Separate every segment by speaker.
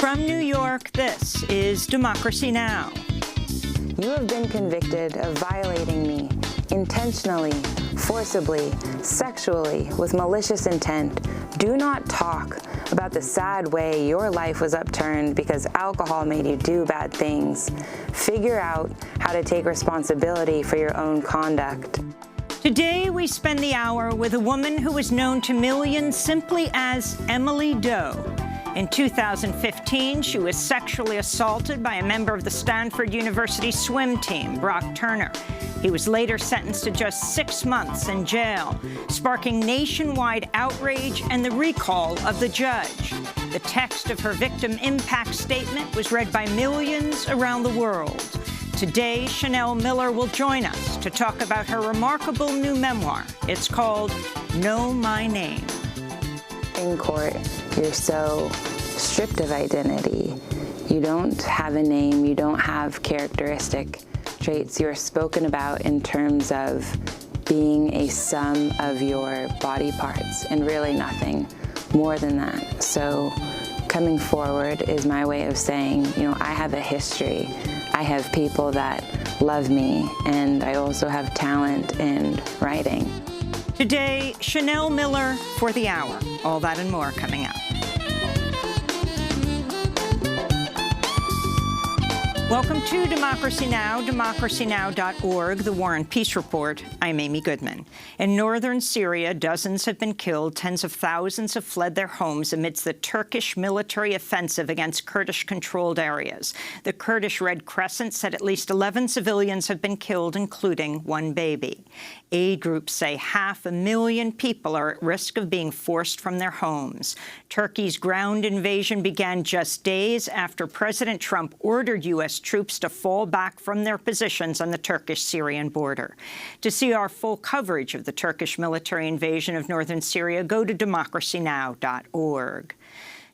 Speaker 1: From New York, this is Democracy Now!
Speaker 2: You have been convicted of violating me intentionally, forcibly, sexually, with malicious intent. Do not talk about the sad way your life was upturned because alcohol made you do bad things. Figure out how to take responsibility for your own conduct.
Speaker 1: Today, we spend the hour with a woman who was known to millions simply as Emily Doe. In 2015, she was sexually assaulted by a member of the Stanford University swim team, Brock Turner. He was later sentenced to just 6 months in jail, sparking nationwide outrage and the recall of the judge. The text of her victim impact statement was read by millions around the world. Today, Chanel Miller will join us to talk about her remarkable new memoir. It's called Know My Name.
Speaker 2: In court, you're so stripped of identity. You don't have a name, you don't have characteristic traits. You're spoken about in terms of being a sum of your body parts and really nothing more than that. So coming forward is my way of saying, I have a history. I have people that love me, and I also have talent in writing.
Speaker 1: Today, Chanel Miller for the hour. All that and more coming up. Welcome to Democracy Now!, democracynow.org, the War and Peace Report. I'm Amy Goodman. In northern Syria, dozens have been killed. Tens of thousands have fled their homes amidst the Turkish military offensive against Kurdish-controlled areas. The Kurdish Red Crescent said at least 11 civilians have been killed, including one baby. Aid groups say 500,000 people are at risk of being forced from their homes. Turkey's ground invasion began just days after President Trump ordered U.S. troops to fall back from their positions on the Turkish-Syrian border. To see our full coverage of the Turkish military invasion of northern Syria, go to democracynow.org.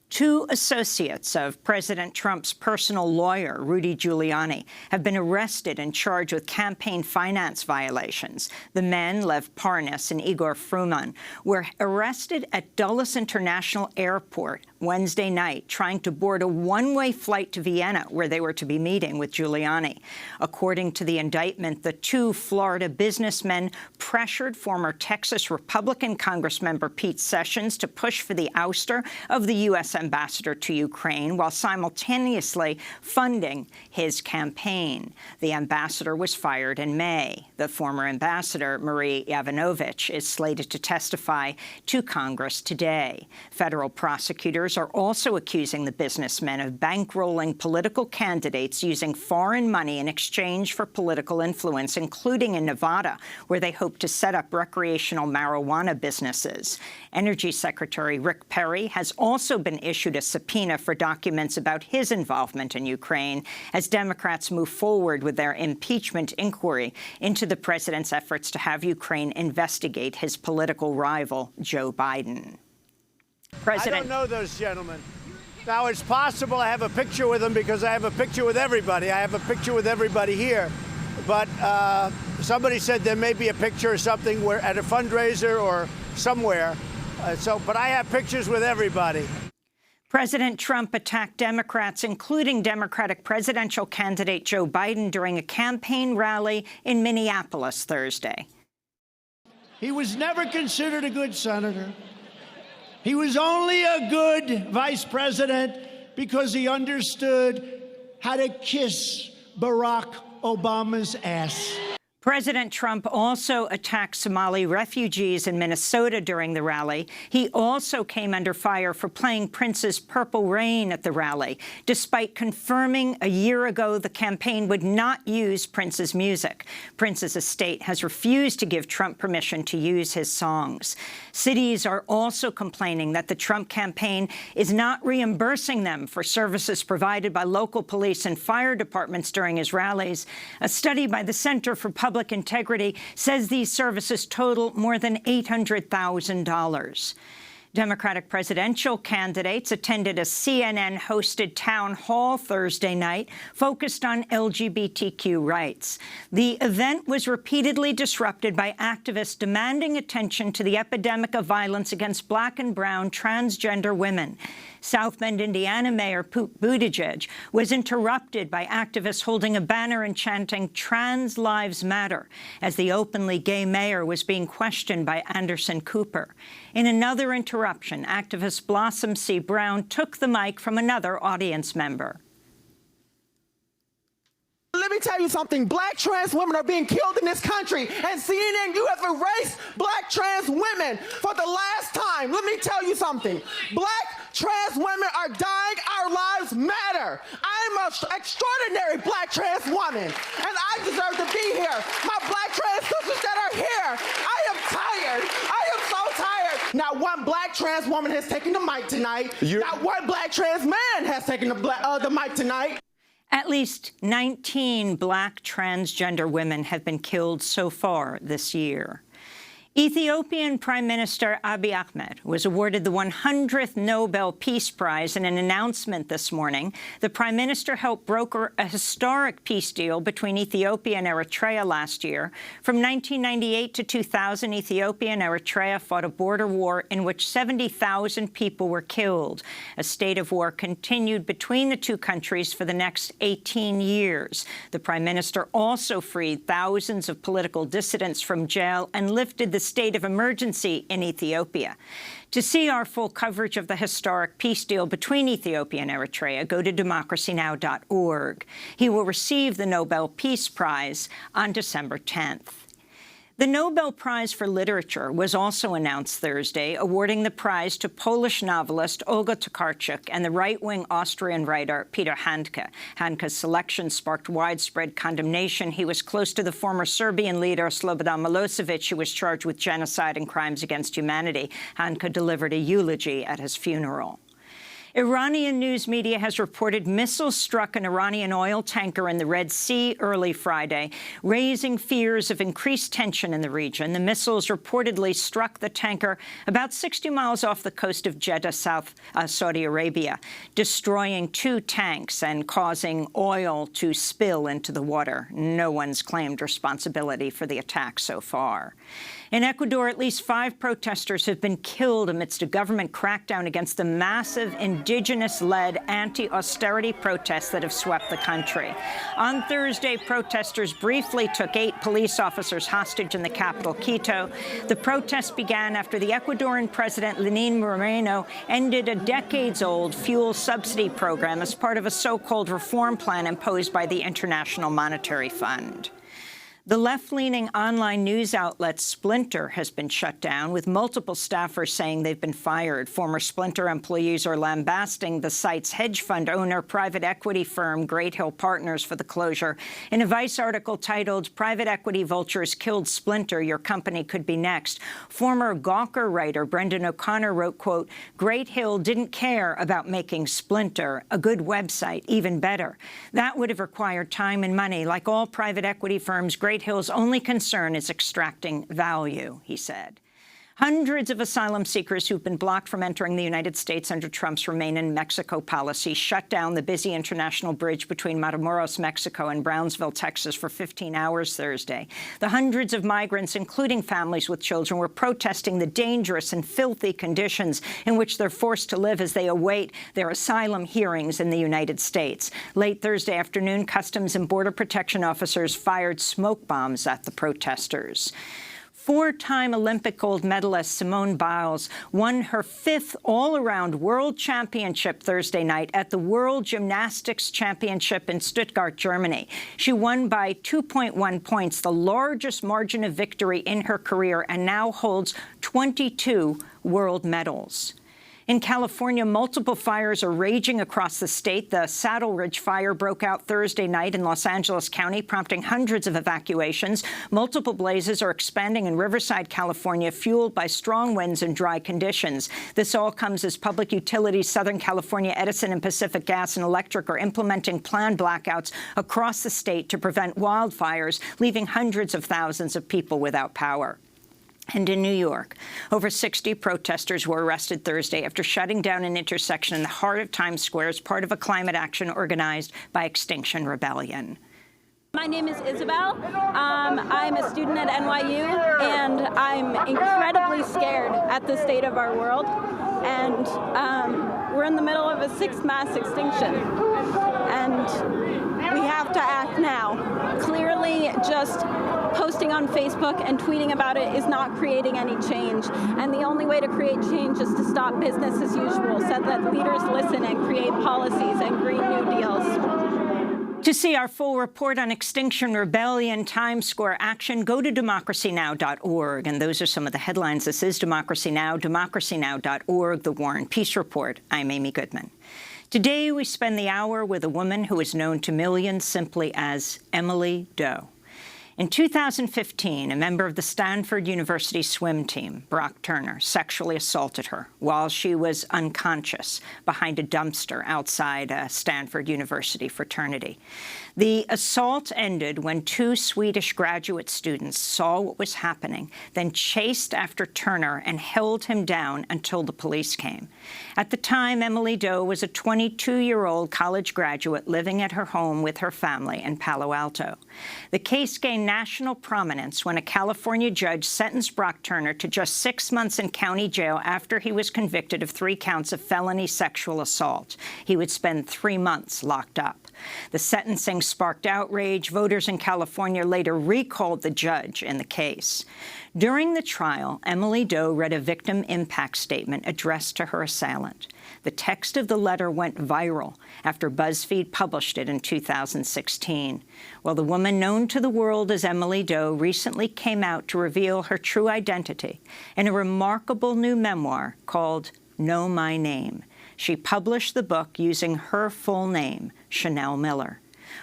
Speaker 1: 2 associates of President Trump's personal lawyer, Rudy Giuliani, have been arrested and charged with campaign finance violations. The men, Lev Parnas and Igor Fruman, were arrested at Dulles International Airport Wednesday night, trying to board a one-way flight to Vienna, where they were to be meeting with Giuliani. According to the indictment, the 2 Florida businessmen pressured former Texas Republican Congressmember Pete Sessions to push for the ouster of the U.S. ambassador to Ukraine while simultaneously funding his campaign. The ambassador was fired in May. The former ambassador, Marie Yovanovitch, is slated to testify to Congress today. Federal prosecutors are also accusing the businessmen of bankrolling political candidates using foreign money in exchange for political influence, including in Nevada, where they hope to set up recreational marijuana businesses. Energy Secretary Rick Perry has also been issued a subpoena for documents about his involvement in Ukraine as Democrats move forward with their impeachment inquiry into the president's efforts to have Ukraine investigate his political rival, Joe Biden.
Speaker 3: I don't know those gentlemen. Now, it's possible I have a picture with them because I have a picture with everybody. I have a picture with everybody here. But somebody said there may be a picture or something where at a fundraiser or somewhere. But I have pictures with everybody.
Speaker 1: President Trump attacked Democrats, including Democratic presidential candidate Joe Biden, during a campaign rally in Minneapolis Thursday.
Speaker 4: He was never considered a good senator. He was only a good vice president because he understood how to kiss Barack Obama's ass.
Speaker 1: President Trump also attacked Somali refugees in Minnesota during the rally. He also came under fire for playing Prince's Purple Rain at the rally, despite confirming a year ago the campaign would not use Prince's music. Prince's estate has refused to give Trump permission to use his songs. Cities are also complaining that the Trump campaign is not reimbursing them for services provided by local police and fire departments during his rallies. A study by the Center for Public Integrity says these services total more than $800,000. Democratic presidential candidates attended a CNN-hosted town hall Thursday night focused on LGBTQ rights. The event was repeatedly disrupted by activists demanding attention to the epidemic of violence against Black and brown transgender women. South Bend, Indiana Mayor Pete Buttigieg was interrupted by activists holding a banner and chanting "Trans Lives Matter" as the openly gay mayor was being questioned by Anderson Cooper. In another interruption, activist Blossom C. Brown took the mic from another audience member.
Speaker 5: Let me tell you something. Black trans women are being killed in this country. And CNN, you have erased black trans women for the last time. Let me tell you something. Black trans women are dying. Our lives matter. I'm an extraordinary black trans woman, and I deserve to be here. My black trans sisters that are here, I am tired. I am so tired. Not one black trans woman has taken the mic tonight. Not one black trans man has taken the mic tonight.
Speaker 1: At least 19 black transgender women have been killed so far this year. Ethiopian Prime Minister Abiy Ahmed was awarded the 100th Nobel Peace Prize in an announcement this morning. The Prime Minister helped broker a historic peace deal between Ethiopia and Eritrea last year. From 1998 to 2000, Ethiopia and Eritrea fought a border war in which 70,000 people were killed. A state of war continued between the two countries for the next 18 years. The Prime Minister also freed thousands of political dissidents from jail and lifted the state of emergency in Ethiopia. To see our full coverage of the historic peace deal between Ethiopia and Eritrea, go to DemocracyNow.org. He will receive the Nobel Peace Prize on December 10th. The Nobel Prize for Literature was also announced Thursday, awarding the prize to Polish novelist Olga Tokarczuk and the right-wing Austrian writer Peter Handke. Handke's selection sparked widespread condemnation. He was close to the former Serbian leader Slobodan Milosevic, who was charged with genocide and crimes against humanity. Handke delivered a eulogy at his funeral. Iranian news media has reported missiles struck an Iranian oil tanker in the Red Sea early Friday, raising fears of increased tension in the region. The missiles reportedly struck the tanker about 60 miles off the coast of Jeddah, Saudi Arabia, destroying 2 tanks and causing oil to spill into the water. No one's claimed responsibility for the attack so far. In Ecuador, at least 5 protesters have been killed amidst a government crackdown against the massive indigenous-led anti-austerity protests that have swept the country. On Thursday, protesters briefly took 8 police officers hostage in the capital, Quito. The protests began after the Ecuadorian president, Lenin Moreno, ended a decades-old fuel subsidy program as part of a so-called reform plan imposed by the International Monetary Fund. The left-leaning online news outlet Splinter has been shut down, with multiple staffers saying they've been fired. Former Splinter employees are lambasting the site's hedge fund owner, private equity firm Great Hill Partners, for the closure. In a Vice article titled, "Private Equity Vultures Killed Splinter, Your Company Could Be Next," former Gawker writer Brendan O'Connor wrote, quote, "Great Hill didn't care about making Splinter a good website even better. That would have required time and money. Like all private equity firms, Great Hill's only concern is extracting value," he said. Hundreds of asylum seekers who've been blocked from entering the United States under Trump's Remain in Mexico policy shut down the busy international bridge between Matamoros, Mexico, and Brownsville, Texas, for 15 hours Thursday. The hundreds of migrants, including families with children, were protesting the dangerous and filthy conditions in which they're forced to live as they await their asylum hearings in the United States. Late Thursday afternoon, Customs and Border Protection officers fired smoke bombs at the protesters. 4-time Olympic gold medalist Simone Biles won her 5th all-around world championship Thursday night at the World Gymnastics Championship in Stuttgart, Germany. She won by 2.1 points, the largest margin of victory in her career, and now holds 22 world medals. In California, multiple fires are raging across the state. The Saddle Ridge fire broke out Thursday night in Los Angeles County, prompting hundreds of evacuations. Multiple blazes are expanding in Riverside, California, fueled by strong winds and dry conditions. This all comes as public utilities Southern California Edison and Pacific Gas and Electric are implementing planned blackouts across the state to prevent wildfires, leaving hundreds of thousands of people without power. And in New York, over 60 protesters were arrested Thursday after shutting down an intersection in the heart of Times Square as part of a climate action organized by Extinction Rebellion.
Speaker 6: My name is Isabel. I'm a student at NYU, and I'm incredibly scared at the state of our world. And We're in the middle of a 6th mass extinction, and we have to act now. Clearly, just posting on Facebook and tweeting about it is not creating any change, and the only way to create change is to stop business as usual, so that leaders listen and create policies and Green New Deals.
Speaker 1: To see our full report on Extinction Rebellion, Times Square action, go to DemocracyNow.org. And those are some of the headlines. This is Democracy Now!, DemocracyNow.org, The War and Peace Report. I'm Amy Goodman. Today, we spend the hour with a woman who is known to millions simply as Emily Doe. In 2015, a member of the Stanford University swim team, Brock Turner, sexually assaulted her while she was unconscious behind a dumpster outside a Stanford University fraternity. The assault ended when 2 Swedish graduate students saw what was happening, then chased after Turner and held him down until the police came. At the time, Emily Doe was a 22-year-old college graduate living at her home with her family in Palo Alto. The case gained national prominence when a California judge sentenced Brock Turner to just 6 months in county jail after he was convicted of 3 counts of felony sexual assault. He would spend 3 months locked up. The sentencing sparked outrage. Voters in California later recalled the judge in the case. During the trial, Emily Doe read a victim impact statement addressed to her assailant. The text of the letter went viral after BuzzFeed published it in 2016. Well, the woman known to the world as Emily Doe recently came out to reveal her true identity in a remarkable new memoir called Know My Name. She published the book using her full name, Chanel Miller.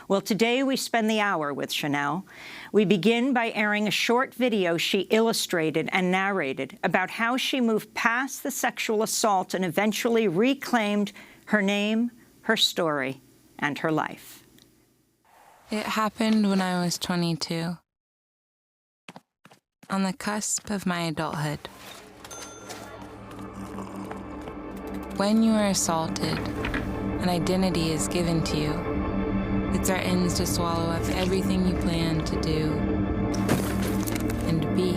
Speaker 1: Well, today we spend the hour with Chanel. We begin by airing a short video she illustrated and narrated about how she moved past the sexual assault and eventually reclaimed her name, her story, and her life.
Speaker 7: It happened when I was 22, on the cusp of my adulthood. When you are assaulted, an identity is given to you. It threatens to swallow up everything you plan to do and be.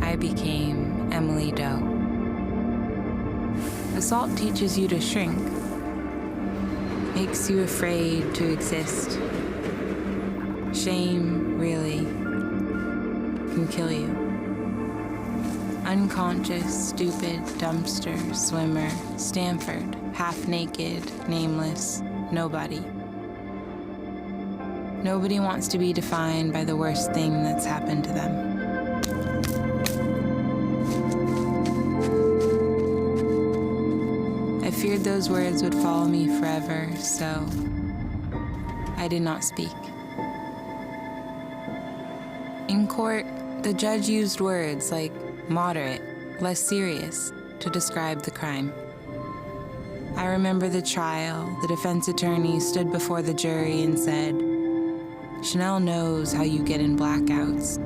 Speaker 7: I became Emily Doe. Assault teaches you to shrink, makes you afraid to exist. Shame, really, can kill you. Unconscious, stupid, dumpster, swimmer, Stanford, half-naked, nameless, nobody. Nobody wants to be defined by the worst thing that's happened to them. I feared those words would follow me forever, so I did not speak. In court, the judge used words like moderate, less serious, to describe the crime. I remember the trial. The defense attorney stood before the jury and said, "Chanel knows how you get in blackouts.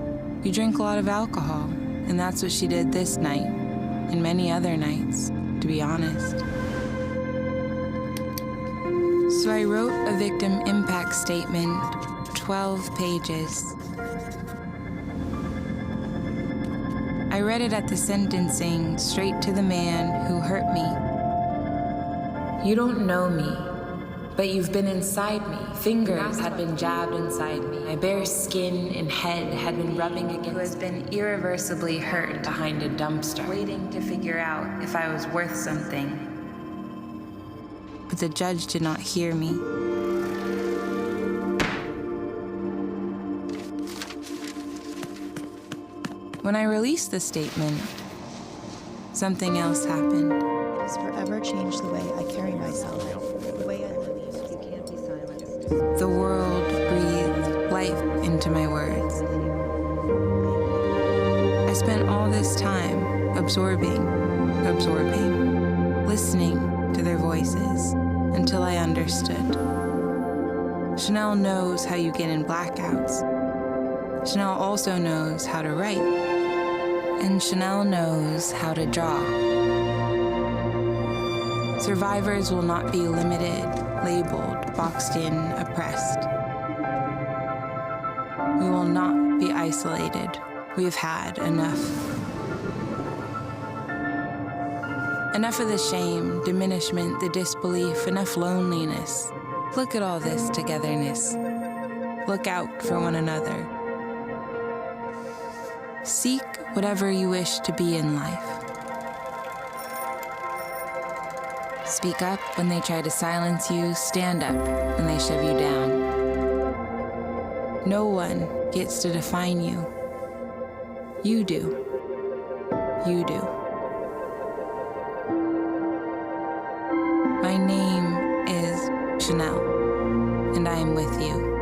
Speaker 7: You drink a lot of alcohol, and that's what she did this night, and many other nights, to be honest." So I wrote a victim impact statement, 12 pages. I read it at the sentencing, straight to the man who hurt me. "You don't know me, but you've been inside me. Fingers had been jabbed inside me. My bare skin and head had been rubbing against me. Who has been irreversibly hurt behind a dumpster, waiting to figure out if I was worth something." But the judge did not hear me. When I released the statement, something else happened.
Speaker 8: It has forever changed the way I carry myself, the way I live. You can't be silenced.
Speaker 7: The world breathed life into my words. I spent all this time absorbing, listening to their voices until I understood. Chanel knows how you get in blackouts. Chanel also knows how to write. And Chanel knows how to draw. Survivors will not be limited, labeled, boxed in, oppressed. We will not be isolated. We've had enough. Enough of the shame, diminishment, the disbelief, enough loneliness. Look at all this togetherness. Look out for one another. Seek whatever you wish to be in life. Speak up when they try to silence you. Stand up when they shove you down. No one gets to define you. You do. You do. My name is Chanel, and I am with you.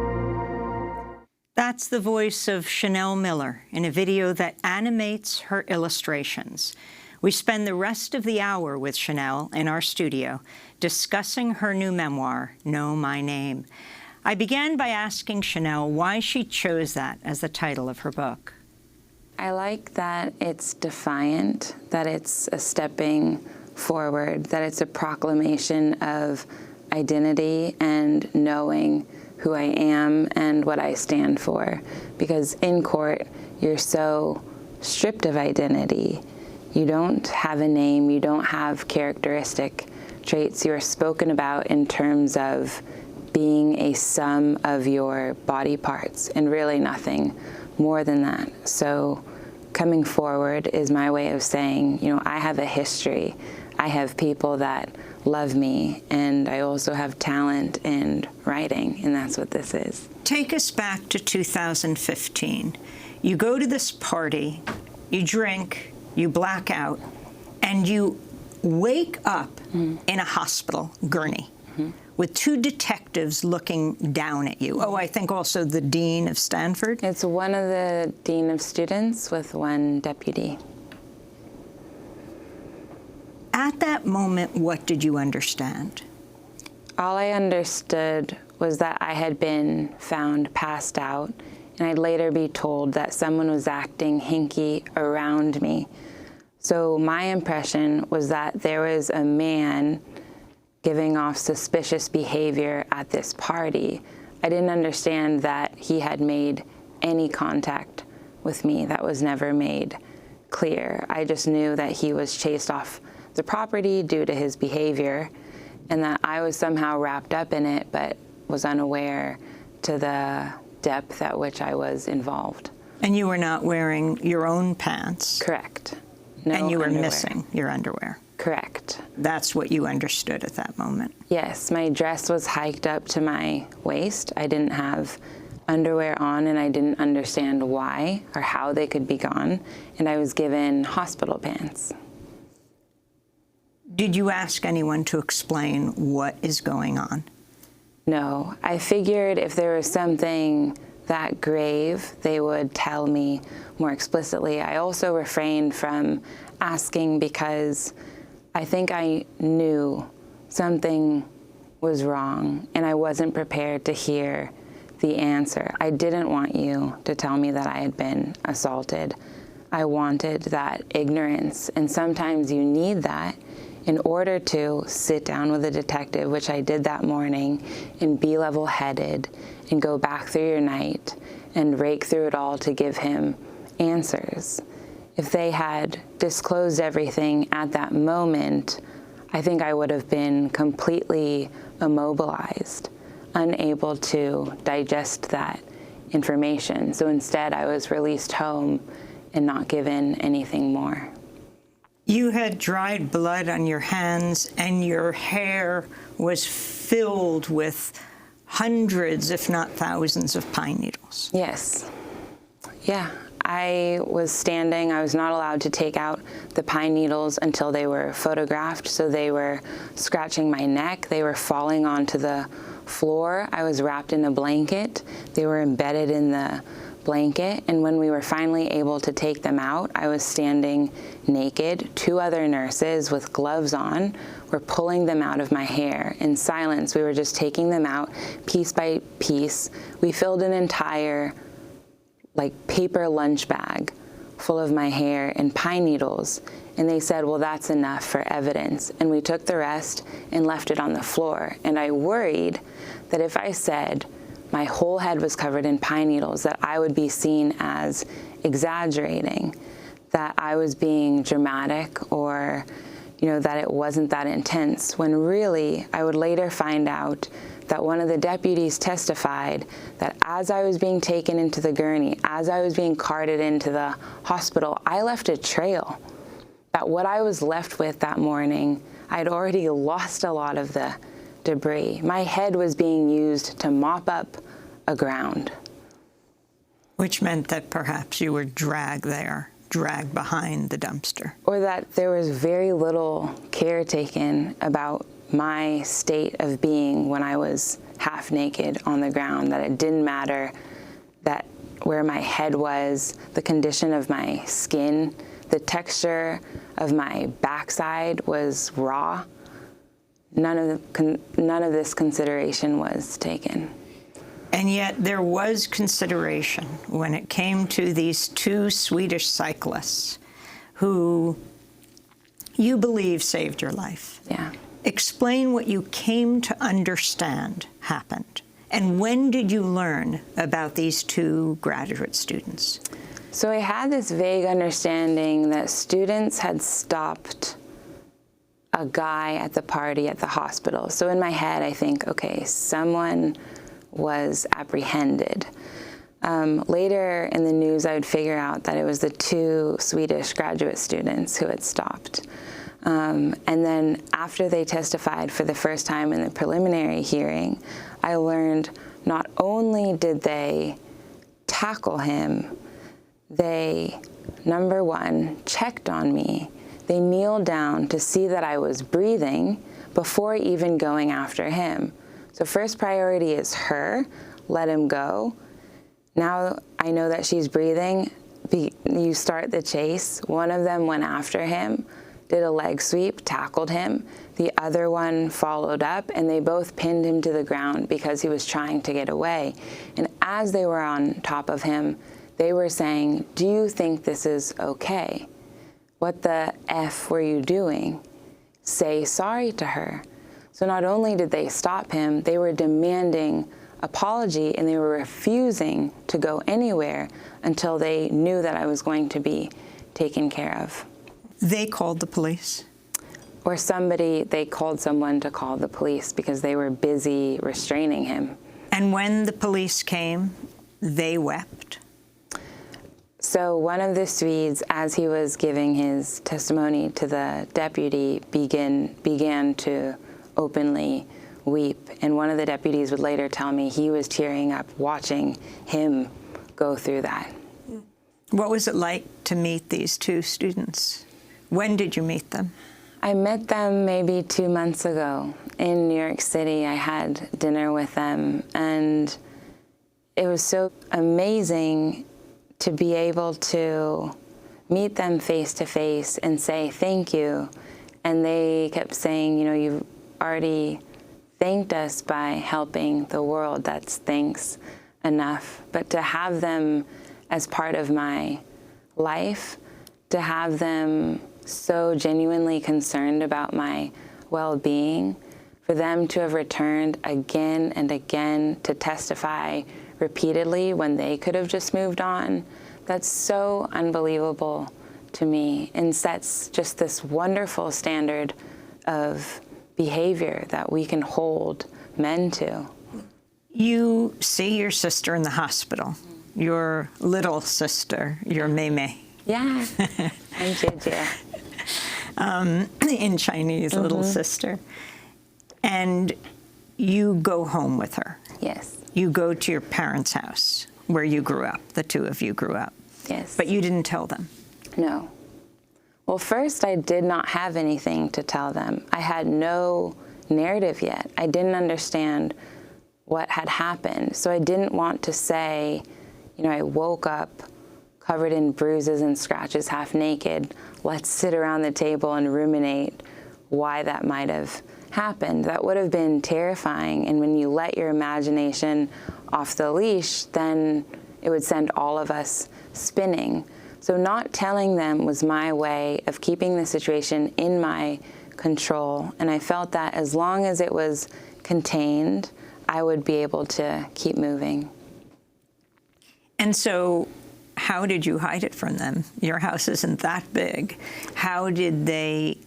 Speaker 1: That's the voice of Chanel Miller in a video that animates her illustrations. We spend the rest of the hour with Chanel in our studio discussing her new memoir, Know My Name. I began by asking Chanel why she chose that as the title of her book.
Speaker 2: I like that it's defiant, that it's a stepping forward, that it's a proclamation of identity and knowing who I am and what I stand for. Because in court, you're so stripped of identity. You don't have a name, you don't have characteristic traits. You're spoken about in terms of being a sum of your body parts and really nothing more than that. So coming forward is my way of saying, you know, I have a history. I have people that love me, and I also have talent in writing, and that's what this is.
Speaker 1: Take us back to 2015. You go to this party, you drink, you black out, and you wake up in a hospital gurney with two detectives looking down at you. Oh, I think also the dean of Stanford?
Speaker 2: It's one of the dean of students with one deputy.
Speaker 1: At that moment, what did you understand?
Speaker 2: All I understood was that I had been found passed out, and I'd later be told that someone was acting hinky around me. So my impression was that there was a man giving off suspicious behavior at this party. I didn't understand that he had made any contact with me. That was never made clear. I just knew that he was chased off the property due to his behavior, and that I was somehow wrapped up in it, but was unaware to the depth at which I was involved.
Speaker 1: And you were not wearing your own pants?
Speaker 2: Correct. No
Speaker 1: and you were
Speaker 2: underwear.
Speaker 1: missing your underwear?
Speaker 2: Correct.
Speaker 1: That's what you understood at that moment?
Speaker 2: Yes, my dress was hiked up to my waist. I didn't have underwear on, and I didn't understand why or how they could be gone, and I was given hospital pants.
Speaker 1: Did you ask anyone to explain what is going on?
Speaker 2: No. I figured if there was something that grave, they would tell me more explicitly. I also refrained from asking because I think I knew something was wrong, and I wasn't prepared to hear the answer. I didn't want you to tell me that I had been assaulted. I wanted that ignorance, and sometimes you need that in order to sit down with a detective, which I did that morning, and be level-headed and go back through your night and rake through it all to give him answers. If they had disclosed everything at that moment, I think I would have been completely immobilized, unable to digest that information. So instead, I was released home and not given anything more.
Speaker 1: You had dried blood on your hands, and your hair was filled with hundreds, if not thousands, of pine needles.
Speaker 2: Yes. Yeah. I was standing. I was not allowed to take out the pine needles until they were photographed. So they were scratching my neck. They were falling onto the floor. I was wrapped in a blanket. They were embedded in the blanket, and when we were finally able to take them out, I was standing naked. Two other nurses with gloves on were pulling them out of my hair. In silence, we were just taking them out piece by piece. We filled an entire paper lunch bag full of my hair and pine needles, and they said, well, that's enough for evidence. And we took the rest and left it on the floor. And I worried that if I said my whole head was covered in pine needles, that I would be seen as exaggerating, that I was being dramatic or, that it wasn't that intense, when really I would later find out that one of the deputies testified that as I was being taken into the gurney, as I was being carted into the hospital, I left a trail. That what I was left with that morning, I'd already lost a lot of the debris. My head was being used to mop up a ground.
Speaker 1: Which meant that perhaps you were dragged behind the dumpster.
Speaker 2: Or that there was very little care taken about my state of being when I was half naked on the ground, that it didn't matter that where my head was, the condition of my skin, the texture of my backside was raw. None of this consideration was taken.
Speaker 1: And yet there was consideration when it came to these two Swedish cyclists who you believe saved your life.
Speaker 2: Yeah.
Speaker 1: Explain what you came to understand happened. And when did you learn about these two graduate students?
Speaker 2: So I had this vague understanding that students had stopped a guy at the party at the hospital. So in my head, I think, okay, someone was apprehended. Later in the news, I would figure out that it was the two Swedish graduate students who had stopped. And then after they testified for the first time in the preliminary hearing, I learned not only did they tackle him, they, number one, checked on me. They kneeled down to see that I was breathing before even going after him. So first priority is her, let him go. Now I know that she's breathing, you start the chase. One of them went after him, did a leg sweep, tackled him. The other one followed up, and they both pinned him to the ground because he was trying to get away. And as they were on top of him, they were saying, "Do you think this is okay? What the F were you doing? Say sorry to her." So not only did they stop him, they were demanding apology, and they were refusing to go anywhere until they knew that I was going to be taken care of.
Speaker 1: They called the police?
Speaker 2: Or they called someone to call the police because they were busy restraining him.
Speaker 1: And when the police came, they wept?
Speaker 2: So one of the Swedes, as he was giving his testimony to the deputy, began to openly weep. And one of the deputies would later tell me he was tearing up watching him go through that.
Speaker 1: What was it like to meet these two students? When did you meet them?
Speaker 2: I met them maybe 2 months ago in New York City. I had dinner with them, and it was so amazing to be able to meet them face to face and say thank you. And they kept saying, you've already thanked us by helping the world. That's thanks enough. But to have them as part of my life, to have them so genuinely concerned about my well-being, for them to have returned again and again to testify repeatedly when they could have just moved on, that's so unbelievable to me and sets just this wonderful standard of behavior that we can hold men to.
Speaker 1: You see your sister in the hospital, your little sister, your Mei.
Speaker 2: Yeah, I'm Jia.
Speaker 1: In Chinese, little sister. And you go home with her.
Speaker 2: Yes.
Speaker 1: You go to your parents' house where you grew up, the two of you grew up.
Speaker 2: Yes.
Speaker 1: But you didn't tell them.
Speaker 2: No. Well, first, I did not have anything to tell them. I had no narrative yet. I didn't understand what had happened. So I didn't want to say, I woke up covered in bruises and scratches, half naked. Let's sit around the table and ruminate why that might have happened. That would have been terrifying. And when you let your imagination off the leash, then it would send all of us spinning. So not telling them was my way of keeping the situation in my control. And I felt that as long as it was contained, I would be able to keep moving.
Speaker 1: And so how did you hide it from them? Your house isn't that big. How did they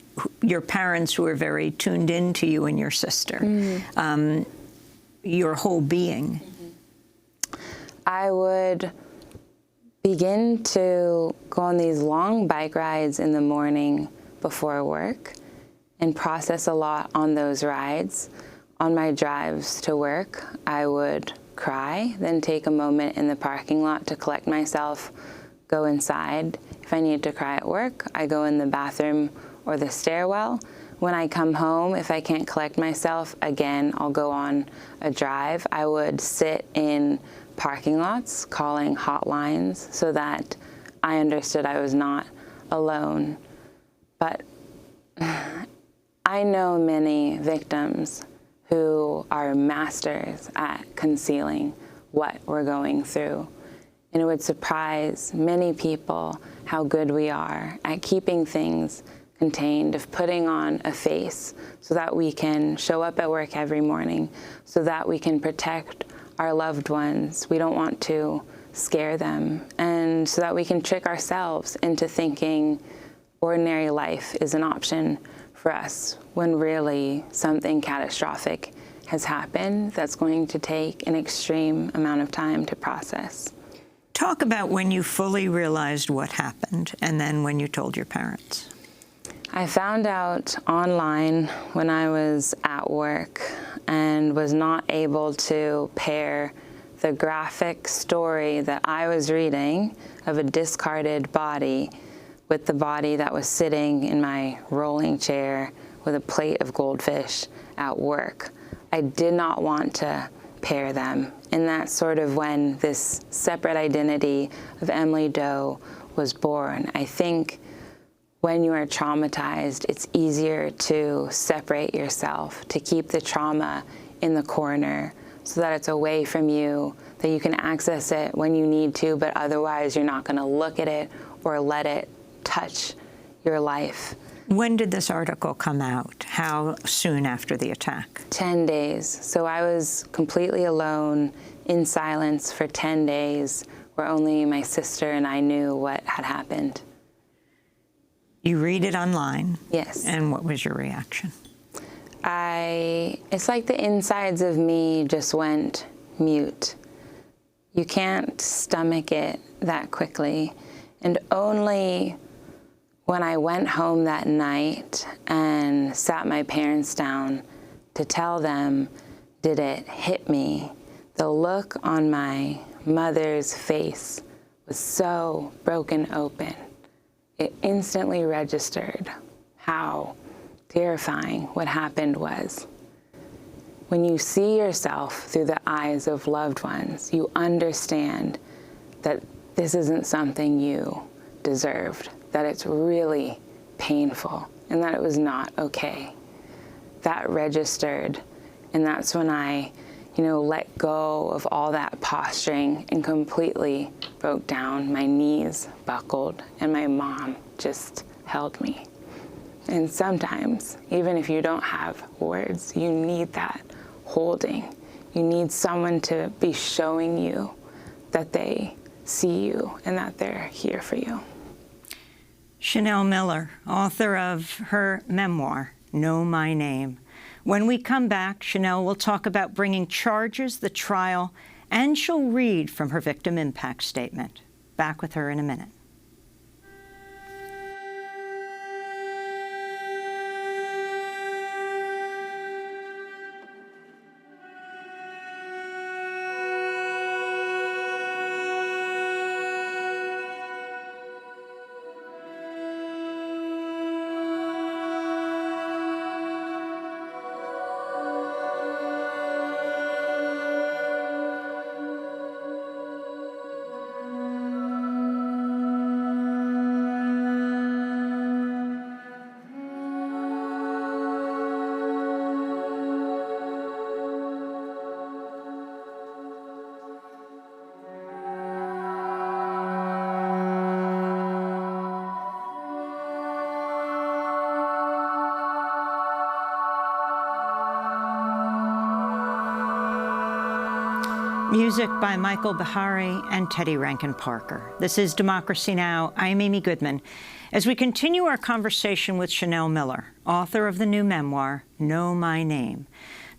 Speaker 1: your parents who were very tuned in to you and your sister, your whole being.
Speaker 2: I would begin to go on these long bike rides in the morning before work and process a lot on those rides. On my drives to work, I would cry, then take a moment in the parking lot to collect myself, go inside. If I need to cry at work, I go in the bathroom or the stairwell. When I come home, if I can't collect myself, again, I'll go on a drive. I would sit in parking lots calling hotlines so that I understood I was not alone. But I know many victims who are masters at concealing what we're going through. And it would surprise many people how good we are at keeping things contained, of putting on a face so that we can show up at work every morning, so that we can protect our loved ones. We don't want to scare them, and so that we can trick ourselves into thinking ordinary life is an option for us, when really something catastrophic has happened that's going to take an extreme amount of time to process.
Speaker 1: Talk about when you fully realized what happened, and then when you told your parents.
Speaker 2: I found out online when I was at work and was not able to pair the graphic story that I was reading of a discarded body with the body that was sitting in my rolling chair with a plate of goldfish at work. I did not want to pair them. And that's sort of when this separate identity of Emily Doe was born. I think when you are traumatized, it's easier to separate yourself, to keep the trauma in the corner so that it's away from you, that you can access it when you need to, but otherwise you're not going to look at it or let it touch your life.
Speaker 1: When did this article come out? How soon after the attack?
Speaker 2: 10 days. So I was completely alone in silence for 10 days, where only my sister and I knew what had happened.
Speaker 1: You read it online?
Speaker 2: Yes.
Speaker 1: And what was your reaction?
Speaker 2: It's like the insides of me just went mute. You can't stomach it that quickly. And only when I went home that night and sat my parents down to tell them did it hit me. The look on my mother's face was so broken open. It instantly registered how terrifying what happened was. When you see yourself through the eyes of loved ones, you understand that this isn't something you deserved, that it's really painful, and that it was not okay. That registered, and that's when I, let go of all that posturing and completely broke down. My knees buckled, and my mom just held me. And sometimes, even if you don't have words, you need that holding. You need someone to be showing you that they see you and that they're here for you.
Speaker 1: Chanel Miller, author of her memoir, Know My Name. When we come back, Chanel will talk about bringing charges, the trial, and she'll read from her victim impact statement. Back with her in a minute. Music by Michael Behari and Teddy Rankin Parker. This is Democracy Now! I'm Amy Goodman. as we continue our conversation with Chanel Miller, author of the new memoir, Know My Name.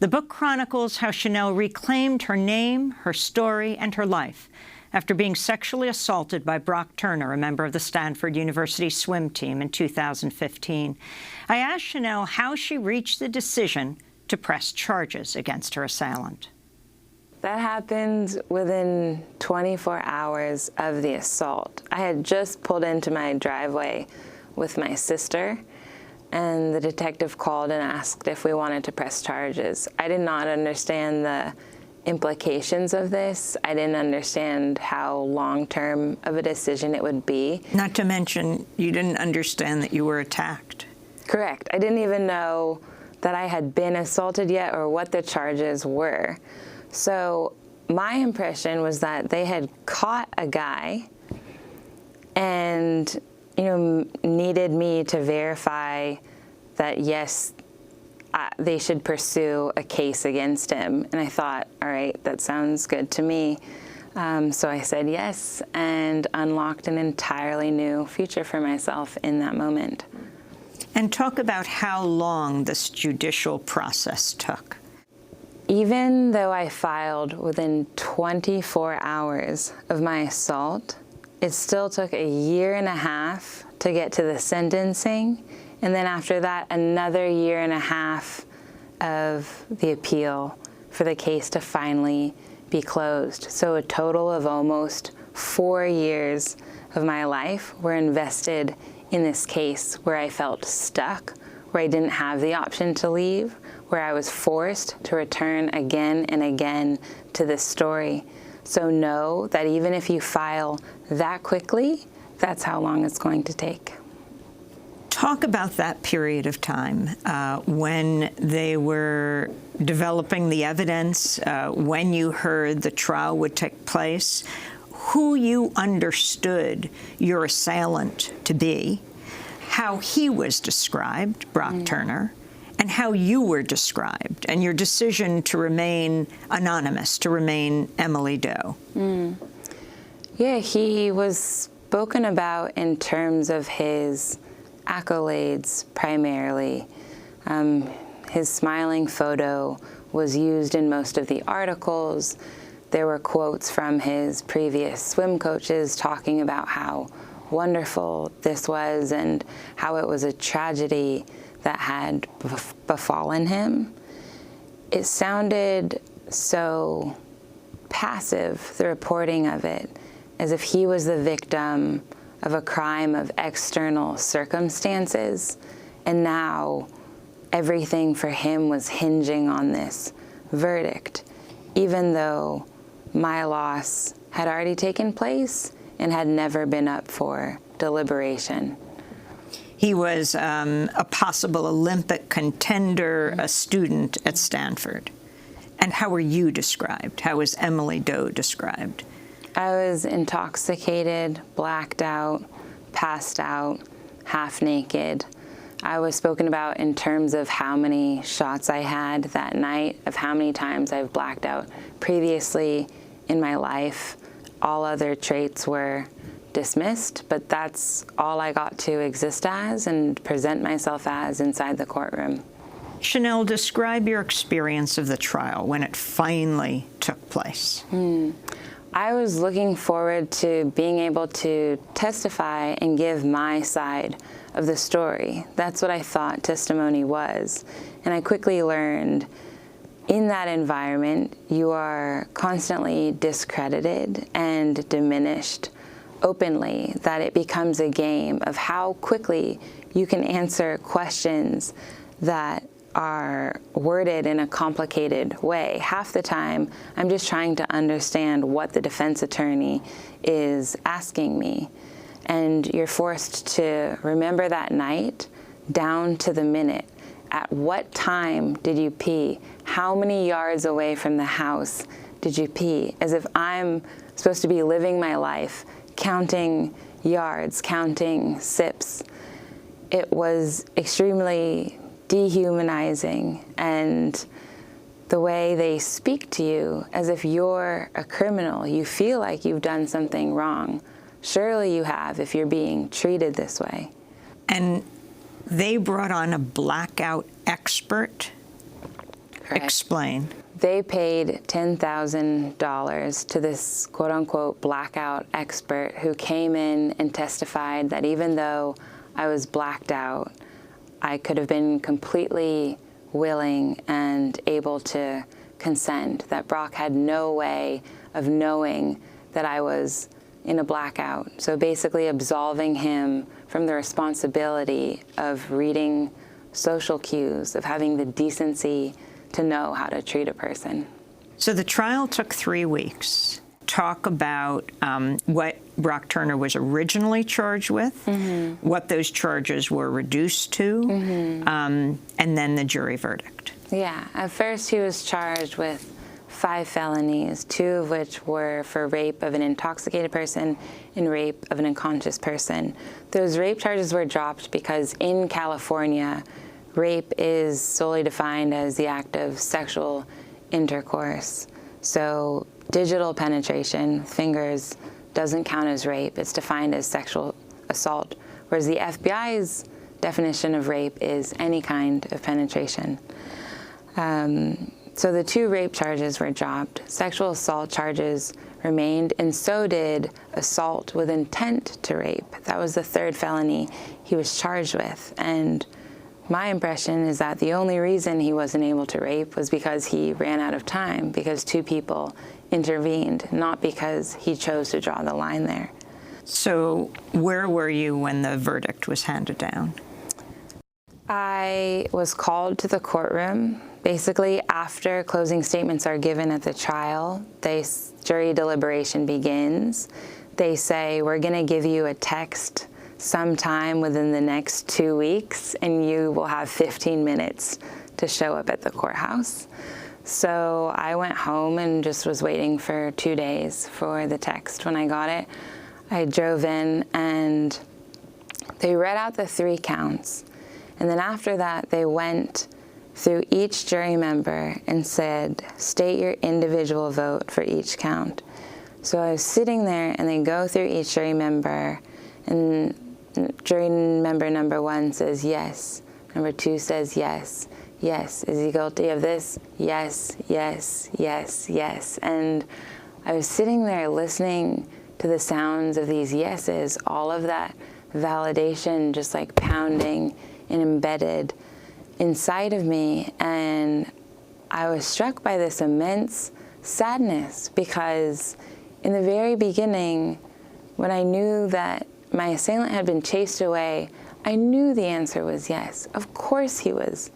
Speaker 1: The book chronicles how Chanel reclaimed her name, her story, and her life after being sexually assaulted by Brock Turner, a member of the Stanford University swim team, in 2015. I asked Chanel how she reached the decision to press charges against her assailant.
Speaker 2: That happened within 24 hours of the assault. I had just pulled into my driveway with my sister, and the detective called and asked if we wanted to press charges. I did not understand the implications of this. I didn't understand how long-term of a decision it would be.
Speaker 1: Not to mention, you didn't understand that you were attacked.
Speaker 2: Correct. I didn't even know that I had been assaulted yet or what the charges were. So my impression was that they had caught a guy and, needed me to verify that, yes, they should pursue a case against him. And I thought, all right, that sounds good to me. So I said yes and unlocked an entirely new future for myself in that moment.
Speaker 1: And talk about how long this judicial process took.
Speaker 2: Even though I filed within 24 hours of my assault, it still took a year and a half to get to the sentencing. And then after that, another year and a half of the appeal for the case to finally be closed. So a total of almost 4 years of my life were invested in this case where I felt stuck, where I didn't have the option to leave, where I was forced to return again and again to this story. So know that even if you file that quickly, that's how long it's going to take.
Speaker 1: Talk about that period of time when they were developing the evidence, when you heard the trial would take place, who you understood your assailant to be, how he was described, Brock Turner, and how you were described, and your decision to remain anonymous, to remain Emily Doe.
Speaker 2: Yeah, he was spoken about in terms of his accolades primarily. His smiling photo was used in most of the articles. There were quotes from his previous swim coaches talking about how wonderful this was and how it was a tragedy that had befallen him. It sounded so passive, the reporting of it, as if he was the victim of a crime of external circumstances, and now everything for him was hinging on this verdict, even though my loss had already taken place and had never been up for deliberation.
Speaker 1: He was a possible Olympic contender, a student at Stanford. And how were you described? How was Emily Doe described?
Speaker 2: I was intoxicated, blacked out, passed out, half naked. I was spoken about in terms of how many shots I had that night, of how many times I've blacked out previously in my life. All other traits were dismissed, but that's all I got to exist as and present myself as inside the courtroom.
Speaker 1: Chanel, describe your experience of the trial when it finally took place.
Speaker 2: I was looking forward to being able to testify and give my side of the story. That's what I thought testimony was. And I quickly learned in that environment, you are constantly discredited and diminished openly, that it becomes a game of how quickly you can answer questions that are worded in a complicated way. Half the time, I'm just trying to understand what the defense attorney is asking me. And you're forced to remember that night down to the minute. At what time did you pee? How many yards away from the house did you pee? As if I'm supposed to be living my life, counting yards, counting sips. It was extremely dehumanizing, and the way they speak to you as if you're a criminal. You feel like you've done something wrong. Surely you have if you're being treated this way.
Speaker 1: And they brought on a blackout expert.
Speaker 2: Correct.
Speaker 1: Explain.
Speaker 2: They paid $10,000 to this quote-unquote blackout expert who came in and testified that even though I was blacked out, I could have been completely willing and able to consent, that Brock had no way of knowing that I was in a blackout. So basically absolving him from the responsibility of reading social cues, of having the decency to know how to treat a person.
Speaker 1: So the trial took 3 weeks. Talk about what Brock Turner was originally charged with, what those charges were reduced to, and then the jury verdict.
Speaker 2: Yeah, at first he was charged with 5 felonies, 2 of which were for rape of an intoxicated person and rape of an unconscious person. Those rape charges were dropped because in California, rape is solely defined as the act of sexual intercourse. So digital penetration, fingers, doesn't count as rape. It's defined as sexual assault, whereas the FBI's definition of rape is any kind of penetration. So the 2 rape charges were dropped. Sexual assault charges remained, and so did assault with intent to rape. That was the 3rd felony he was charged with. And my impression is that the only reason he wasn't able to rape was because he ran out of time, because 2 people intervened, not because he chose to draw the line there.
Speaker 1: So where were you when the verdict was handed down?
Speaker 2: I was called to the courtroom. Basically, after closing statements are given at the trial, jury deliberation begins. They say, we're going to give you a text sometime within the next 2 weeks, and you will have 15 minutes to show up at the courthouse. So I went home and just was waiting for 2 days for the text. When I got it, I drove in, and they read out the 3 counts. And then after that, they went through each jury member and said, state your individual vote for each count. So I was sitting there, and they go through each jury member, and jury member number 1 says yes, number 2 says yes, yes. Is he guilty of this? Yes, yes, yes, yes. And I was sitting there listening to the sounds of these yeses, all of that validation just like pounding and embedded inside of me. And I was struck by this immense sadness, because in the very beginning, when I knew that my assailant had been chased away, I knew the answer was yes. Of course he was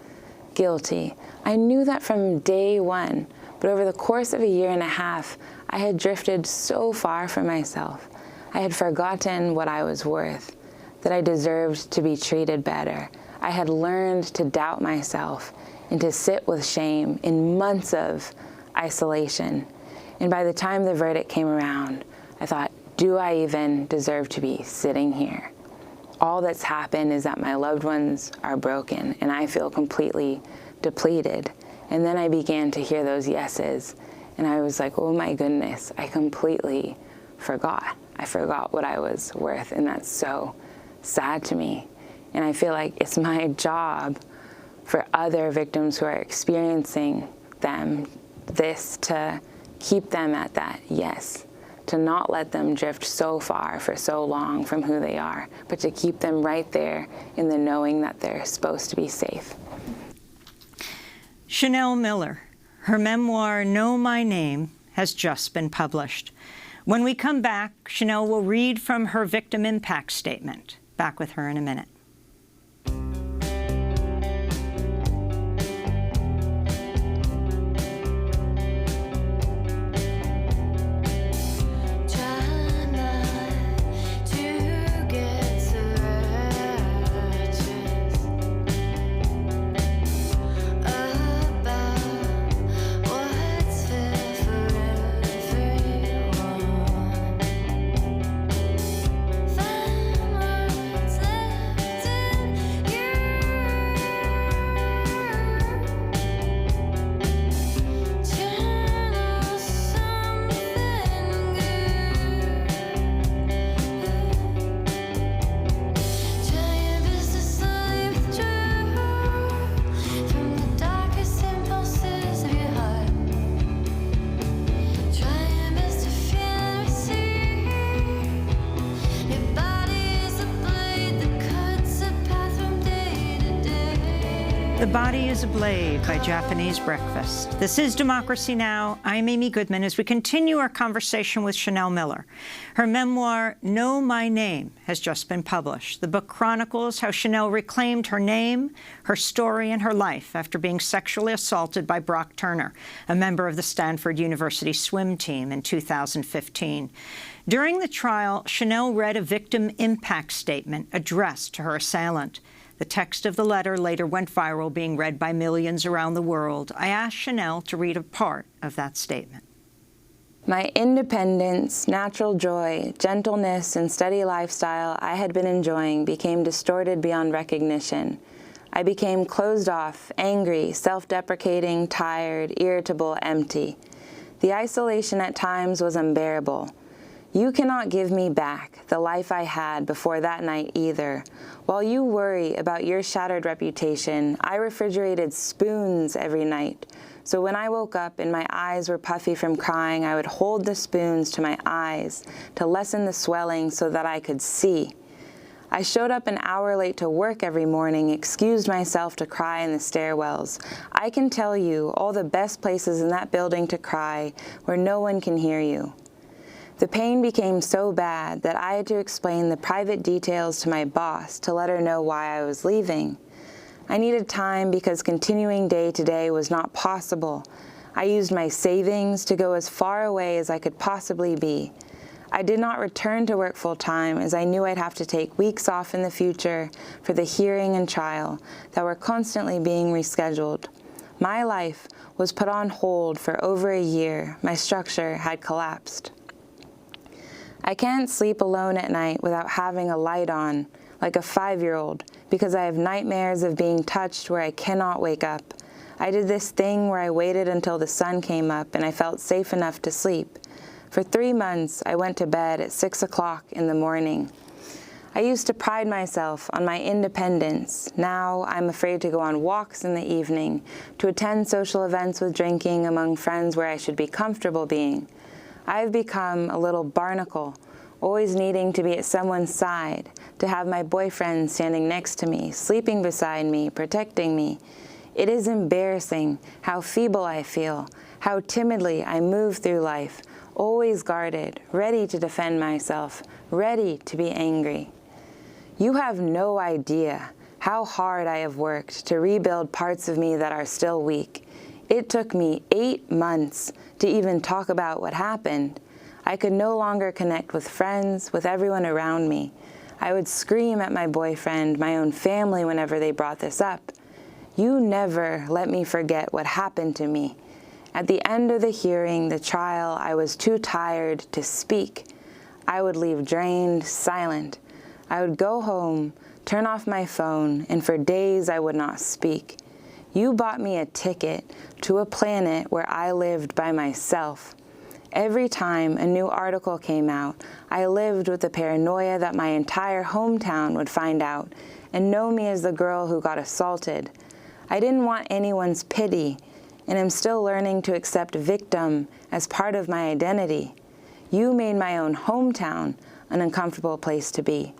Speaker 2: guilty. I knew that from day 1. But over the course of a 1.5 years, I had drifted so far from myself. I had forgotten what I was worth, that I deserved to be treated better. I had learned to doubt myself and to sit with shame in months of isolation. And by the time the verdict came around, I thought, do I even deserve to be sitting here? All that's happened is that my loved ones are broken, and I feel completely depleted. And then I began to hear those yeses, and I was like, oh my goodness, I completely forgot. I forgot what I was worth, and that's so sad to me. And I feel like it's my job for other victims who are experiencing this to keep them at that yes, to not let them drift so far for so long from who they are, but to keep them right there in the knowing that they're supposed to be safe.
Speaker 1: Chanel Miller, her memoir, Know My Name, has just been published. When we come back, Chanel will read from her victim impact statement. Back with her in a minute. body is a blade by Japanese Breakfast. This is Democracy Now! I'm Amy Goodman as we continue our conversation with Chanel Miller. Her memoir, Know My Name, has just been published. The book chronicles how Chanel reclaimed her name, her story, and her life after being sexually assaulted by Brock Turner, a member of the Stanford University swim team, in 2015. During the trial, Chanel read a victim impact statement addressed to her assailant. The text of the letter later went viral, being read by millions around the world. I asked Chanel to read a part of that statement.
Speaker 2: My independence, natural joy, gentleness, and steady lifestyle I had been enjoying became distorted beyond recognition. I became closed off, angry, self-deprecating, tired, irritable, empty. The isolation at times was unbearable. You cannot give me back the life I had before that night either. While you worry about your shattered reputation, I refrigerated spoons every night. So when I woke up and my eyes were puffy from crying, I would hold the spoons to my eyes to lessen the swelling so that I could see. I showed up an hour late to work every morning, excused myself to cry in the stairwells. I can tell you all the best places in that building to cry where no one can hear you. The pain became so bad that I had to explain the private details to my boss to let her know why I was leaving. I needed time because continuing day to day was not possible. I used my savings to go as far away as I could possibly be. I did not return to work full-time as I knew I'd have to take weeks off in the future for the hearing and trial that were constantly being rescheduled. My life was put on hold for over a year. My structure had collapsed. I can't sleep alone at night without having a light on, like a 5-year-old, because I have nightmares of being touched where I cannot wake up. I did this thing where I waited until the sun came up and I felt safe enough to sleep. For 3 months, I went to bed at 6 o'clock in the morning. I used to pride myself on my independence. Now I'm afraid to go on walks in the evening, to attend social events with drinking among friends where I should be comfortable being. I've become a little barnacle, always needing to be at someone's side, to have my boyfriend standing next to me, sleeping beside me, protecting me. It is embarrassing how feeble I feel, how timidly I move through life, always guarded, ready to defend myself, ready to be angry. You have no idea how hard I have worked to rebuild parts of me that are still weak. It took me 8 months to even talk about what happened. I could no longer connect with friends, with everyone around me. I would scream at my boyfriend, my own family whenever they brought this up. You never let me forget what happened to me. At the end of the hearing, the trial, I was too tired to speak. I would leave drained, silent. I would go home, turn off my phone, and for days I would not speak. You bought me a ticket to a planet where I lived by myself. Every time a new article came out, I lived with the paranoia that my entire hometown would find out and know me as the girl who got assaulted. I didn't want anyone's pity, and I'm still learning to accept victim as part of my identity. You made my own hometown an uncomfortable place to be.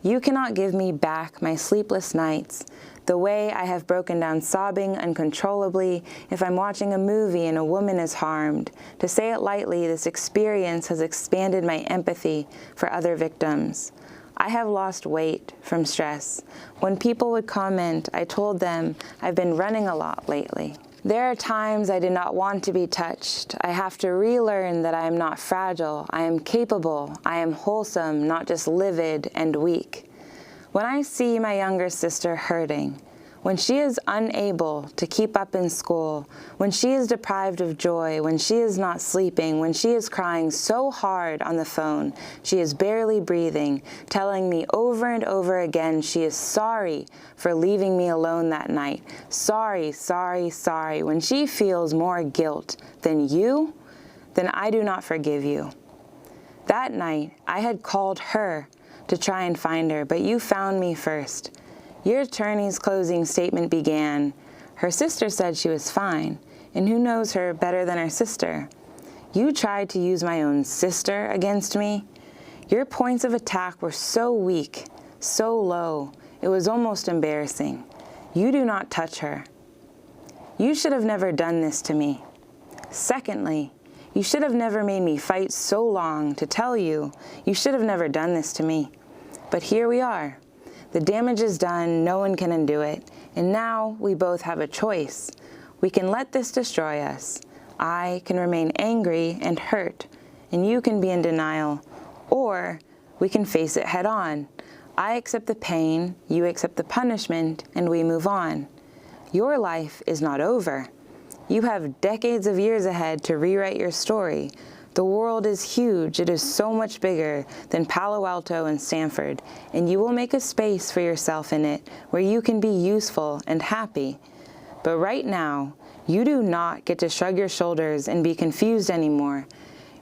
Speaker 2: You cannot give me back my sleepless nights, the way I have broken down sobbing uncontrollably if I'm watching a movie and a woman is harmed. To say it lightly, this experience has expanded my empathy for other victims. I have lost weight from stress. When people would comment, I told them I've been running a lot lately. There are times I did not want to be touched. I have to relearn that I am not fragile. I am capable. I am wholesome, not just livid and weak. When I see my younger sister hurting, when she is unable to keep up in school, when she is deprived of joy, when she is not sleeping, when she is crying so hard on the phone, she is barely breathing, telling me over and over again she is sorry for leaving me alone that night. Sorry, sorry, sorry. When she feels more guilt than you, then I do not forgive you. That night, I had called her to try and find her, but you found me first. Your attorney's closing statement began, her sister said she was fine, and who knows her better than her sister? You tried to use my own sister against me. Your points of attack were so weak, so low, it was almost embarrassing. You do not touch her. You should have never done this to me. Secondly, you should have never made me fight so long to tell you. You should have never done this to me. But here we are. The damage is done, no one can undo it, and now we both have a choice. We can let this destroy us. I can remain angry and hurt, and you can be in denial, or we can face it head on. I accept the pain, you accept the punishment, and we move on. Your life is not over. You have decades of years ahead to rewrite your story. The world is huge. It is so much bigger than Palo Alto and Stanford, and you will make a space for yourself in it where you can be useful and happy. But right now, you do not get to shrug your shoulders and be confused anymore.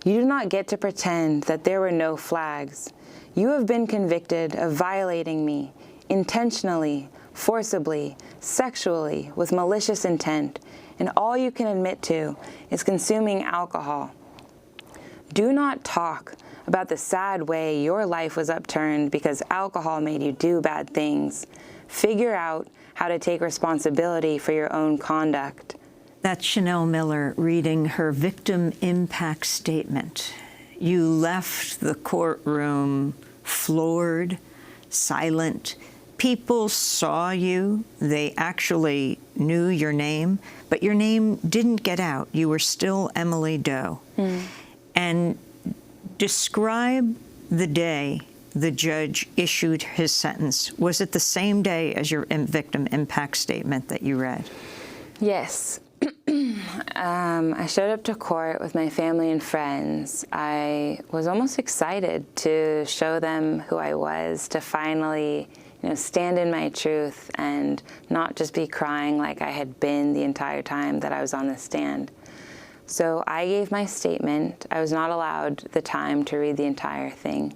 Speaker 2: You do not get to pretend that there were no flags. You have been convicted of violating me intentionally, forcibly, sexually, with malicious intent, and all you can admit to is consuming alcohol. Do not talk about the sad way your life was upturned because alcohol made you do bad things. Figure out how to take responsibility for your own conduct.
Speaker 1: That's Chanel Miller reading her victim impact statement. You left the courtroom floored, silent. People saw you. They actually knew your name, but your name didn't get out. You were still Emily Doe. And describe the day the judge issued his sentence. Was it the same day as your victim impact statement that you read?
Speaker 2: Yes. I showed up to court with my family and friends. I was almost excited to show them who I was, to finally, stand in my truth and not just be crying like I had been the entire time that I was on the stand. So I gave my statement. I was not allowed the time to read the entire thing.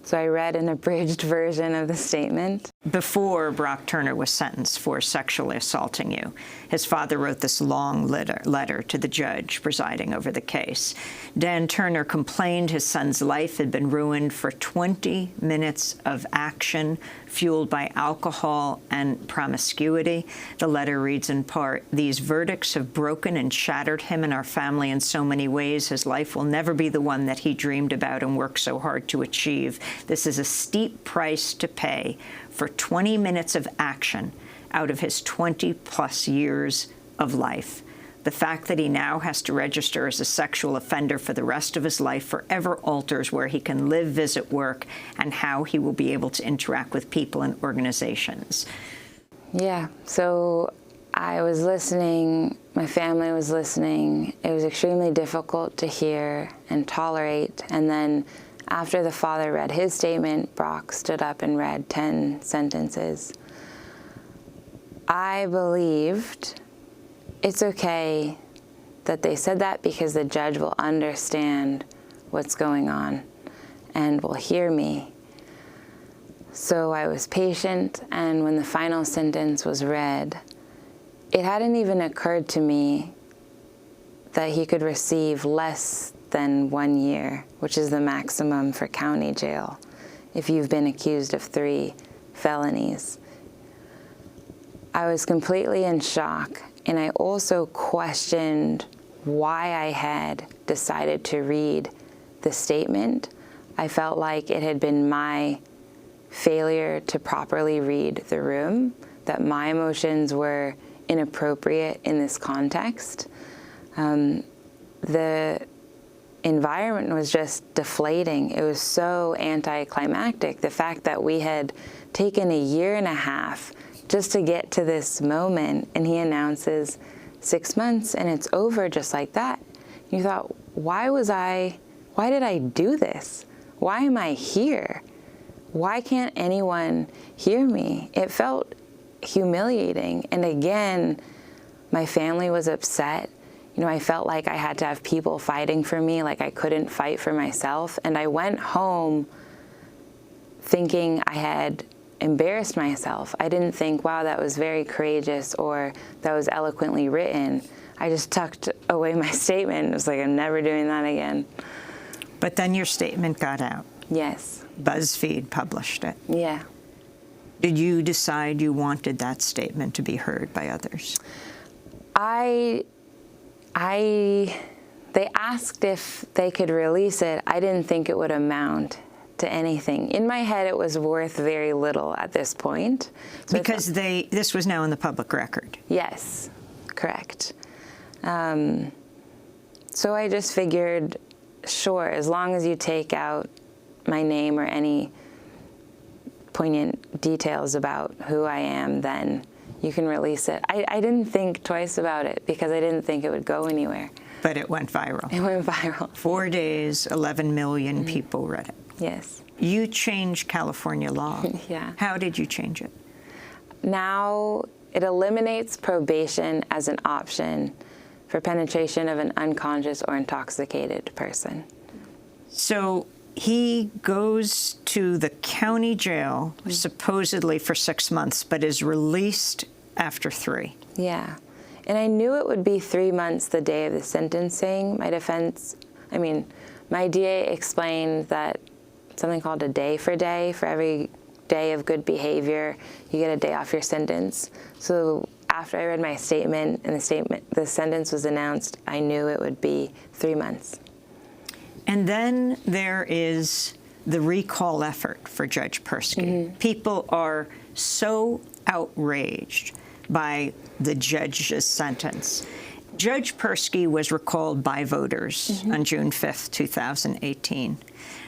Speaker 2: So I read an abridged version of the statement.
Speaker 1: Before Brock Turner was sentenced for sexually assaulting you, his father wrote this long letter to the judge presiding over the case. Dan Turner complained his son's life had been ruined for 20 minutes of action fueled by alcohol and promiscuity. The letter reads in part, "These verdicts have broken and shattered him and our family in so many ways. His life will never be the one that he dreamed about and worked so hard to achieve. This is a steep price to pay for 20 minutes of action out of his 20-plus years of life. The fact that he now has to register as a sexual offender for the rest of his life forever alters where he can live, visit, work, and how he will be able to interact with people and organizations."
Speaker 2: Yeah, so I was listening, my family was listening. It was extremely difficult to hear and tolerate. And then after the father read his statement, Brock stood up and read 10 sentences. I believed it's okay that they said that because the judge will understand what's going on and will hear me. So I was patient, and when the final sentence was read, it hadn't even occurred to me that he could receive less than 1 year, which is the maximum for county jail if you've been accused of 3 felonies. I was completely in shock, and I also questioned why I had decided to read the statement. I felt like it had been my failure to properly read the room, that my emotions were inappropriate in this context. The environment was just deflating. It was so anticlimactic. The fact that we had taken 1.5 years just to get to this moment, and he announces 6 months and it's over just like that. You thought, why did I do this? Why am I here? Why can't anyone hear me? It felt humiliating. And again, my family was upset. I felt like I had to have people fighting for me, like I couldn't fight for myself. And I went home thinking I had embarrassed myself. I didn't think, wow, that was very courageous or that was eloquently written. I just tucked away my statement. It was like, I'm never doing that again.
Speaker 1: But then your statement got out.
Speaker 2: Yes.
Speaker 1: BuzzFeed published it.
Speaker 2: Yeah.
Speaker 1: Did you decide you wanted that statement to be heard by others?
Speaker 2: They asked if they could release it. I didn't think it would amount to anything. In my head, it was worth very little at this point. So
Speaker 1: because this was now in the public record.
Speaker 2: Yes, correct. So I just figured, sure, as long as you take out my name or any poignant details about who I am, then you can release it. I didn't think twice about it because I didn't think it would go anywhere.
Speaker 1: But it went viral.
Speaker 2: It went viral.
Speaker 1: 4 days, 11 million people read it.
Speaker 2: Yes.
Speaker 1: You changed California law.
Speaker 2: Yeah.
Speaker 1: How did you change it?
Speaker 2: Now it eliminates probation as an option for penetration of an unconscious or intoxicated person.
Speaker 1: So he goes to the county jail, supposedly for 6 months, but is released after 3.
Speaker 2: Yeah. And I knew it would be 3 months the day of the sentencing. My DA explained that something called a day for every day of good behavior, you get a day off your sentence. So after I read my statement and the sentence was announced, I knew it would be 3 months.
Speaker 1: And then there is the recall effort for Judge Persky. People are so outraged by the judge's sentence. Judge Persky was recalled by voters on June 5th, 2018.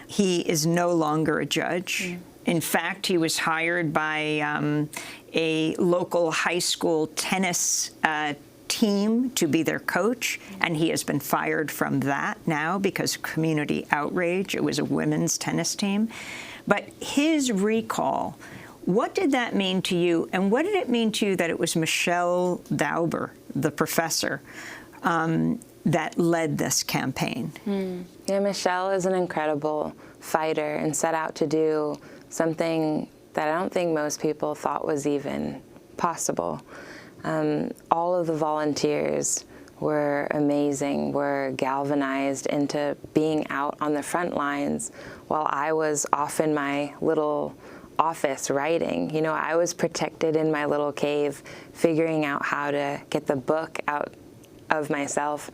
Speaker 1: He is no longer a judge. In fact, he was hired by a local high school tennis team to be their coach, and he has been fired from that now because of community outrage. It was a women's tennis team. But his recall, what did that mean to you, and what did it mean to you that it was Michelle Dauber, the professor, that led this campaign?
Speaker 2: Yeah, Michelle is an incredible fighter and set out to do something that I don't think most people thought was even possible. All of the volunteers were amazing, were galvanized into being out on the front lines while I was off in my little office writing. You know, I was protected in my little cave, figuring out how to get the book out of myself.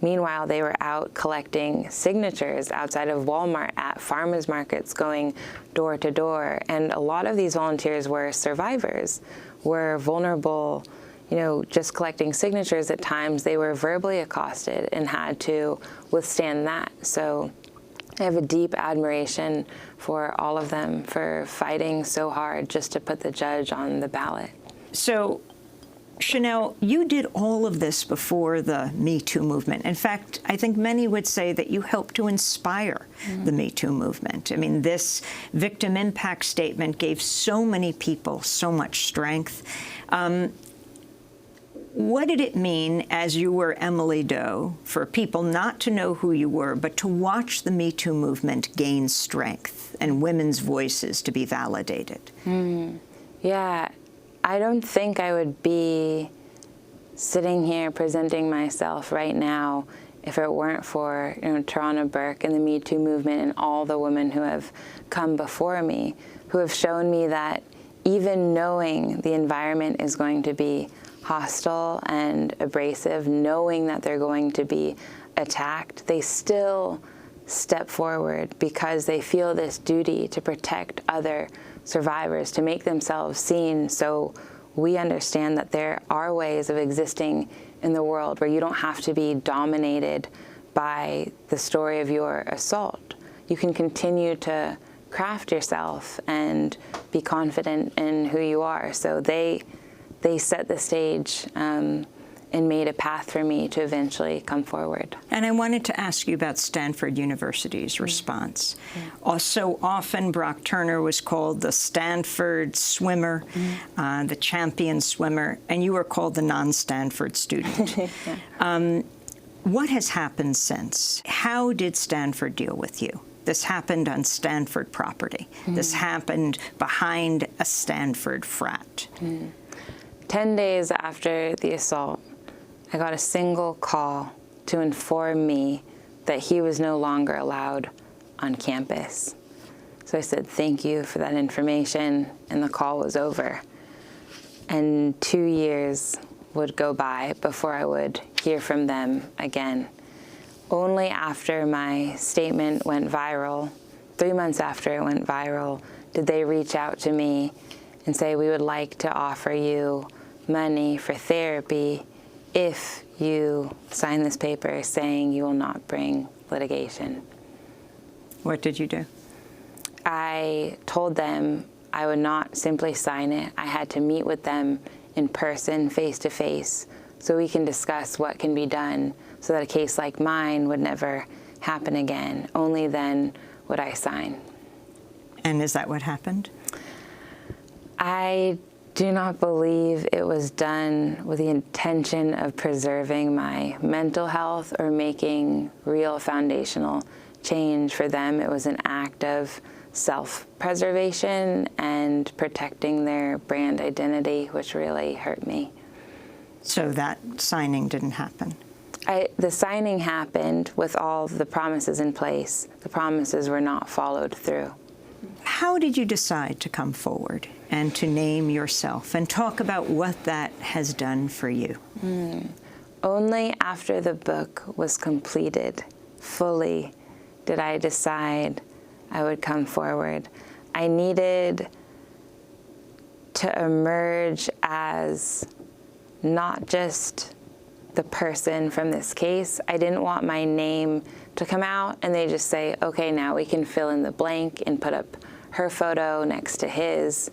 Speaker 2: Meanwhile, they were out collecting signatures outside of Walmart at farmers markets, going door to door. And a lot of these volunteers were survivors, were vulnerable, you know, just collecting signatures. At times, they were verbally accosted and had to withstand that. So I have a deep admiration for all of them for fighting so hard just to put the judge on the ballot.
Speaker 1: So, Chanel, you did all of this before the Me Too movement. In fact, I think many would say that you helped to inspire the Me Too movement. I mean, this victim impact statement gave so many people so much strength. What did it mean, as you were Emily Doe, for people not to know who you were, but to watch the Me Too movement gain strength and women's voices to be validated?
Speaker 2: Yeah, I don't think I would be sitting here presenting myself right now if it weren't for, you know, Tarana Burke and the Me Too movement and all the women who have come before me, who have shown me that even knowing the environment is going to be hostile and abrasive, knowing that they're going to be attacked, they still step forward because they feel this duty to protect other survivors, to make themselves seen. So we understand that there are ways of existing in the world where you don't have to be dominated by the story of your assault. You can continue to craft yourself and be confident in who you are. So they set the stage and made a path for me to eventually come forward.
Speaker 1: And I wanted to ask you about Stanford University's response. So often Brock Turner was called the Stanford swimmer, the champion swimmer, and you were called the non-Stanford student. What has happened since? How did Stanford deal with you? This happened on Stanford property. This happened behind a Stanford frat.
Speaker 2: 10 days after the assault, I got a single call to inform me that he was no longer allowed on campus. So I said, thank you for that information, and the call was over. And 2 years would go by before I would hear from them again. Only after my statement went viral, 3 months after it went viral, did they reach out to me and say, we would like to offer you money for therapy if you sign this paper saying you will not bring litigation.
Speaker 1: What did you do?
Speaker 2: I told them I would not simply sign it. I had to meet with them in person, face to face, so we can discuss what can be done so that a case like mine would never happen again. Only then would I sign.
Speaker 1: And is that what happened?
Speaker 2: I do not believe it was done with the intention of preserving my mental health or making real foundational change. For them, it was an act of self-preservation and protecting their brand identity, which really hurt me.
Speaker 1: So that signing didn't happen?
Speaker 2: The signing happened with all the promises in place. The promises were not followed through.
Speaker 1: How did you decide to come forward and to name yourself and talk about what that has done for you?
Speaker 2: Only after the book was completed fully did I decide I would come forward. I needed to emerge as not just the person from this case. I didn't want my name to come out and they just say, okay, now we can fill in the blank and put up her photo next to his.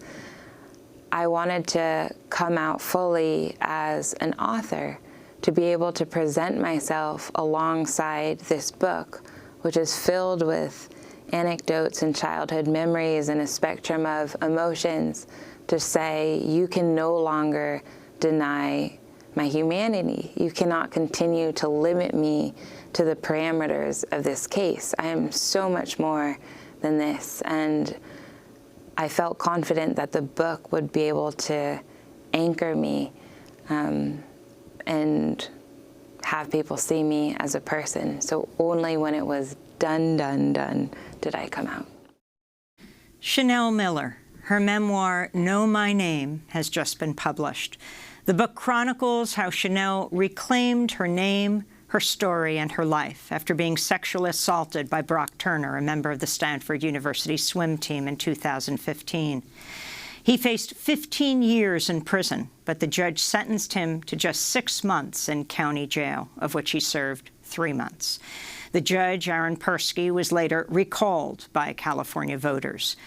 Speaker 2: I wanted to come out fully as an author, to be able to present myself alongside this book, which is filled with anecdotes and childhood memories and a spectrum of emotions, to say you can no longer deny my humanity. You cannot continue to limit me to the parameters of this case. I am so much more than this. And I felt confident that the book would be able to anchor me and have people see me as a person. So only when it was done did I come out.
Speaker 1: Chanel Miller. Her memoir, Know My Name, has just been published. The book chronicles how Chanel reclaimed her name, her story, and her life after being sexually assaulted by Brock Turner, a member of the Stanford University swim team, in 2015. He faced 15 years in prison, but the judge sentenced him to just 6 months in county jail, of which he served 3 months. The judge, Aaron Persky, was later recalled by California voters.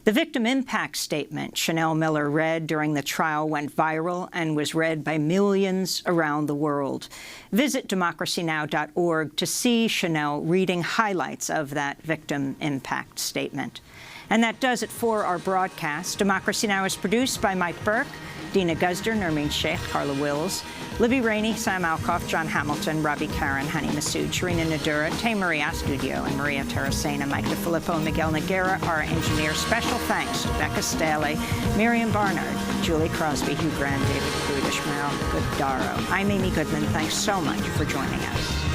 Speaker 1: The victim impact statement Chanel Miller read during the trial went viral and was read by millions around the world. Visit DemocracyNow.org to see Chanel reading highlights of that victim impact statement. And that does it for our broadcast. Democracy Now! Is produced by Mike Burke, Dina Guzder, Nermeen Sheikh, Carla Wills, Libby Rainey, Sam Alcoff, John Hamilton, Robbie Karen, Hani Masood, Sharina Nadura, Tay Marie Astudio, and Maria Terracena, Mike DeFilippo, and Miguel Noguera, our engineer. Special thanks to Becca Staley, Miriam Barnard, Julie Crosby, Hugh Grant, David Crude, Ishmael Goodaro. I'm Amy Goodman. Thanks so much for joining us.